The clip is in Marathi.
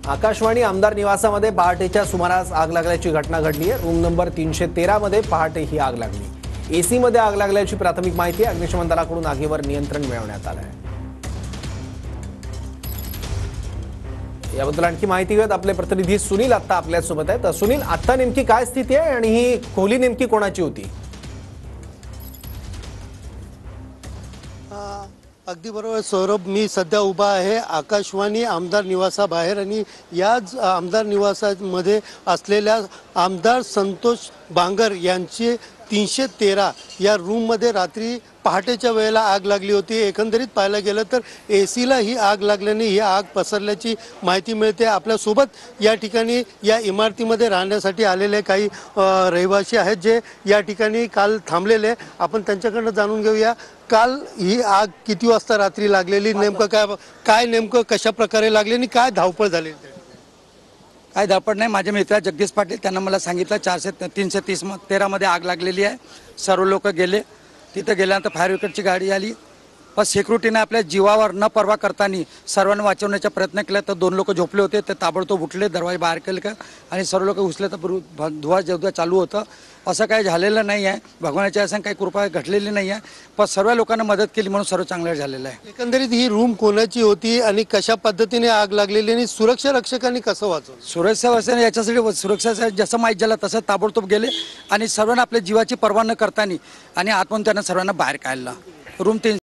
आकाशवाणी आमदार निवासामध्ये पहाटेच्या सुमारास आग लागल्याची घटना घडली आहे। रूम नंबर 313 मध्ये पहाटे ही आग लागली। एसी मध्ये आग लागल्याची प्राथमिक माहिती अग्निशमन दलाकडून आगीवर नियंत्रण मिळवण्यात आलं आहे। याबद्दल आणखी माहिती घेत आपले प्रतिनिधी सुनील आता आपल्या सोबत आहेत। सुनील, आता नेमकी काय स्थिती आहे आणि ही खोली नेमकी कोणाची होती? अगदी बरोबर सौरभ, मी सध्या उभा आहे आकाशवाणी आमदार निवासाबाहेर आणि याच आमदार निवासामध्ये असलेल्या आमदार संतोष बांगर यांची 313 या रूममध्ये रात्री पहाटेच्या वेळेला आग लागली होती। एकंदरीत पाहायला गेलं तर एसीला ही आग लागल्याने ही आग पसरल्याची माहिती मिळते। आपल्यासोबत या ठिकाणी या इमारतीमध्ये राहण्यासाठी आलेले काही रहिवासी आहेत जे या ठिकाणी काल थांबलेले। आपण त्यांच्याकडनं जाणून घेऊया, काल ही आग किती वाजता रात्री लागलेली, नेमकं काय नेमकं कशा प्रकारे लागली आणि काय धावपळ झाली? काय धावपळ नाही, माझे मित्र जगदीश पाटील त्यांना मला सांगितलं 313 मध्ये आग लागलेली आहे। सर्व लोक गेले, तिथे गेल्यानंतर फायर ब्रिगेडची गाडी आली, पण सिक्युरिटीने आपल्या जीवावर न पर्वा करताना सर्वांना वाचवण्याचा प्रयत्न केला। तर 2 लोक झोपले होते, ते ताबडतोब उठले, दरवाजे बाहेर केले का आणि सर्व लोक घुसले तर धुवा चालू होतं। असं काही झालेलं नाही आहे, भगवानाच्या असं काही कृपा घडलेली नाही आहे, पण सर्व लोकांना मदत केली म्हणून सर्व चांगलं झालेलं आहे। एकंदरीत ही रूम कोणाची होती आणि कशा पद्धतीने आग लागलेली आणि सुरक्षा रक्षकांनी कसं वाचवलं? सुरक्षा याच्यासाठी सुरक्षा जसं माहीत झालं तसं ताबडतोब गेले आणि सर्वांना आपल्या जीवाची पर्वा न करताना आणि आतून त्यांना सर्वांना बाहेर काढलं। रूम